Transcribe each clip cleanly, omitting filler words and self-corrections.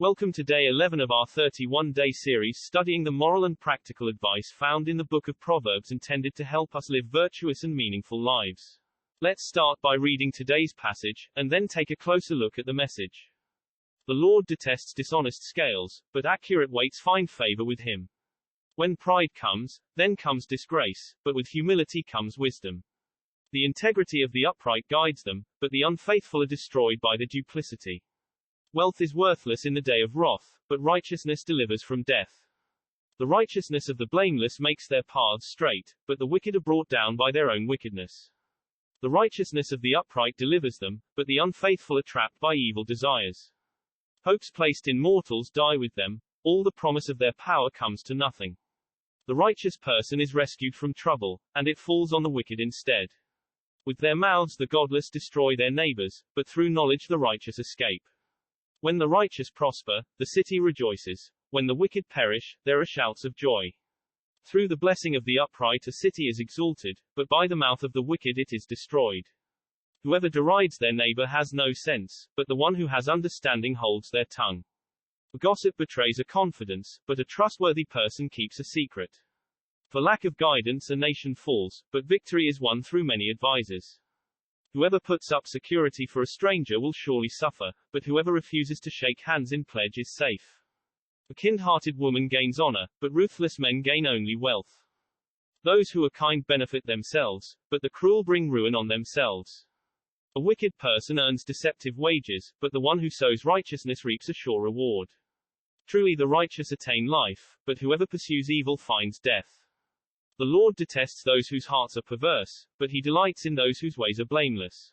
Welcome to day 11 of our 31-day series studying the moral and practical advice found in the book of Proverbs intended to help us live virtuous and meaningful lives. Let's start by reading today's passage, and then take a closer look at the message. The Lord detests dishonest scales, but accurate weights find favor with him. When pride comes, then comes disgrace, but with humility comes wisdom. The integrity of the upright guides them, but the unfaithful are destroyed by their duplicity. Wealth is worthless in the day of wrath, but righteousness delivers from death. The righteousness of the blameless makes their paths straight, but the wicked are brought down by their own wickedness. The righteousness of the upright delivers them, but the unfaithful are trapped by evil desires. Hopes placed in mortals die with them, all the promise of their power comes to nothing. The righteous person is rescued from trouble, and it falls on the wicked instead. With their mouths the godless destroy their neighbors, but through knowledge the righteous escape. When the righteous prosper, the city rejoices. When the wicked perish, there are shouts of joy. Through the blessing of the upright a city is exalted, but by the mouth of the wicked it is destroyed. Whoever derides their neighbor has no sense, but the one who has understanding holds their tongue. A gossip betrays a confidence, but a trustworthy person keeps a secret. For lack of guidance a nation falls, but victory is won through many advisers. Whoever puts up security for a stranger will surely suffer, but whoever refuses to shake hands in pledge is safe. A kind-hearted woman gains honor, but ruthless men gain only wealth. Those who are kind benefit themselves, but the cruel bring ruin on themselves. A wicked person earns deceptive wages, but the one who sows righteousness reaps a sure reward. Truly the righteous attain life, but whoever pursues evil finds death. The Lord detests those whose hearts are perverse, but he delights in those whose ways are blameless.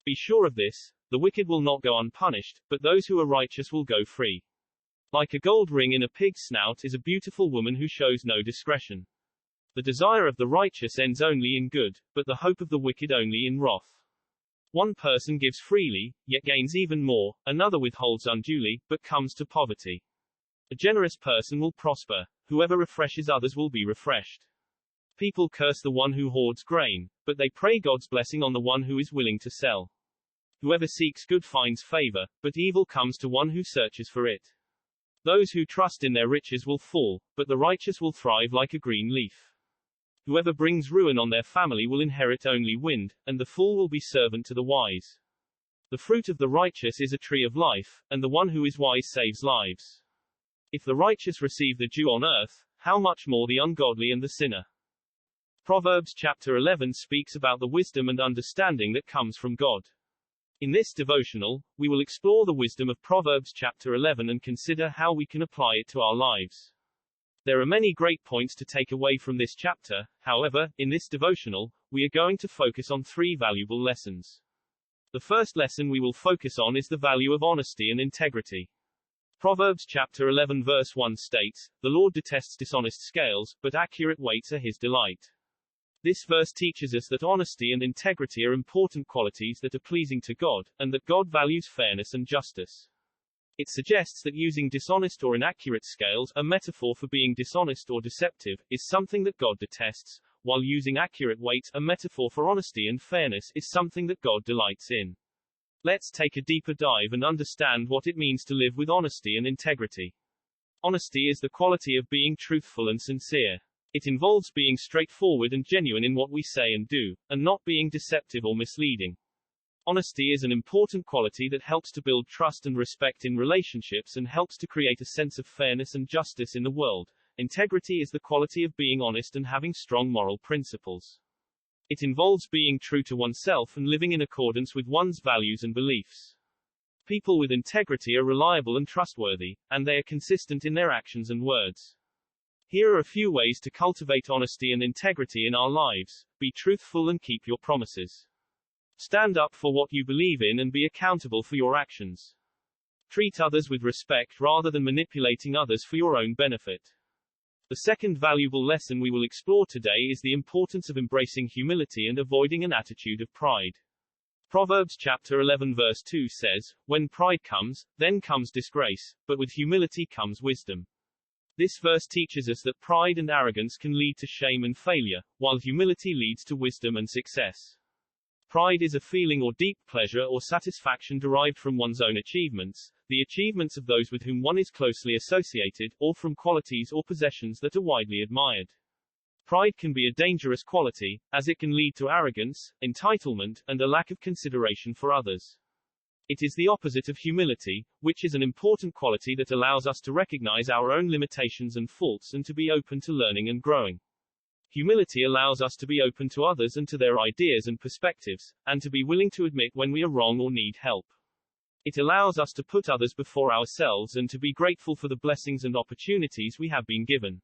Be sure of this, the wicked will not go unpunished, but those who are righteous will go free. Like a gold ring in a pig's snout is a beautiful woman who shows no discretion. The desire of the righteous ends only in good, but the hope of the wicked only in wrath. One person gives freely, yet gains even more, another withholds unduly, but comes to poverty. A generous person will prosper, whoever refreshes others will be refreshed. People curse the one who hoards grain, but they pray God's blessing on the one who is willing to sell. Whoever seeks good finds favor, but evil comes to one who searches for it. Those who trust in their riches will fall, but the righteous will thrive like a green leaf. Whoever brings ruin on their family will inherit only wind, and the fool will be servant to the wise. The fruit of the righteous is a tree of life, and the one who is wise saves lives. If the righteous receive the dew on earth, how much more the ungodly and the sinner? Proverbs chapter 11 speaks about the wisdom and understanding that comes from God. In this devotional, we will explore the wisdom of Proverbs chapter 11 and consider how we can apply it to our lives. There are many great points to take away from this chapter, however, in this devotional, we are going to focus on three valuable lessons. The first lesson we will focus on is the value of honesty and integrity. Proverbs chapter 11 verse 1 states, "The Lord detests dishonest scales, but accurate weights are his delight." This verse teaches us that honesty and integrity are important qualities that are pleasing to God, and that God values fairness and justice. It suggests that using dishonest or inaccurate scales, a metaphor for being dishonest or deceptive, is something that God detests, while using accurate weights, a metaphor for honesty and fairness, is something that God delights in. Let's take a deeper dive and understand what it means to live with honesty and integrity. Honesty is the quality of being truthful and sincere. It involves being straightforward and genuine in what we say and do, and not being deceptive or misleading. Honesty is an important quality that helps to build trust and respect in relationships and helps to create a sense of fairness and justice in the world. Integrity is the quality of being honest and having strong moral principles. It involves being true to oneself and living in accordance with one's values and beliefs. People with integrity are reliable and trustworthy, and they are consistent in their actions and words. Here are a few ways to cultivate honesty and integrity in our lives. Be truthful and keep your promises. Stand up for what you believe in and be accountable for your actions. Treat others with respect rather than manipulating others for your own benefit. The second valuable lesson we will explore today is the importance of embracing humility and avoiding an attitude of pride. Proverbs chapter 11 verse 2 says, "When pride comes, then comes disgrace, but with humility comes wisdom." This verse teaches us that pride and arrogance can lead to shame and failure, while humility leads to wisdom and success. Pride is a feeling or deep pleasure or satisfaction derived from one's own achievements, the achievements of those with whom one is closely associated, or from qualities or possessions that are widely admired. Pride can be a dangerous quality, as it can lead to arrogance, entitlement, and a lack of consideration for others. It is the opposite of humility, which is an important quality that allows us to recognize our own limitations and faults and to be open to learning and growing. Humility allows us to be open to others and to their ideas and perspectives, and to be willing to admit when we are wrong or need help. It allows us to put others before ourselves and to be grateful for the blessings and opportunities we have been given.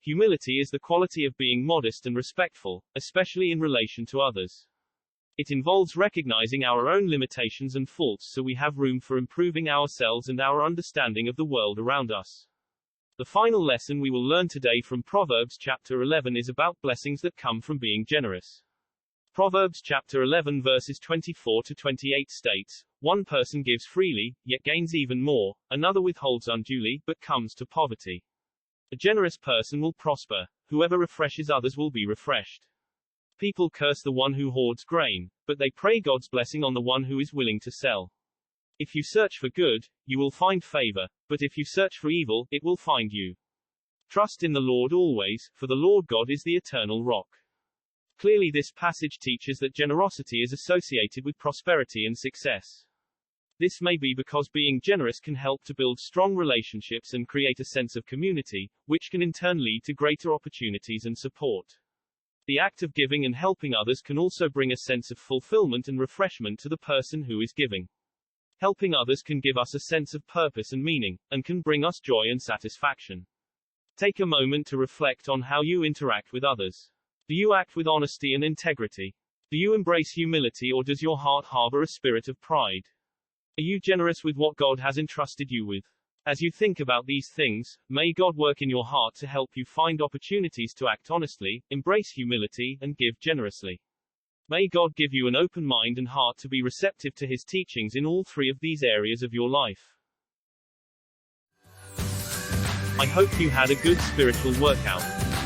Humility is the quality of being modest and respectful, especially in relation to others. It involves recognizing our own limitations and faults so we have room for improving ourselves and our understanding of the world around us. The final lesson we will learn today from Proverbs chapter 11 is about blessings that come from being generous. Proverbs chapter 11 verses 24 to 28 states, "One person gives freely, yet gains even more, another withholds unduly, but comes to poverty. A generous person will prosper. Whoever refreshes others will be refreshed. People curse the one who hoards grain, but they pray God's blessing on the one who is willing to sell. If you search for good, you will find favor, but if you search for evil, it will find you. Trust in the Lord always, for the Lord God is the eternal rock." Clearly, this passage teaches that generosity is associated with prosperity and success. This may be because being generous can help to build strong relationships and create a sense of community, which can in turn lead to greater opportunities and support. The act of giving and helping others can also bring a sense of fulfillment and refreshment to the person who is giving. Helping others can give us a sense of purpose and meaning, and can bring us joy and satisfaction. Take a moment to reflect on how you interact with others. Do you act with honesty and integrity? Do you embrace humility, or does your heart harbor a spirit of pride? Are you generous with what God has entrusted you with? As you think about these things, may God work in your heart to help you find opportunities to act honestly, embrace humility, and give generously. May God give you an open mind and heart to be receptive to His teachings in all three of these areas of your life. I hope you had a good spiritual workout.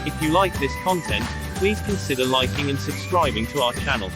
If you like this content, please consider liking and subscribing to our channel.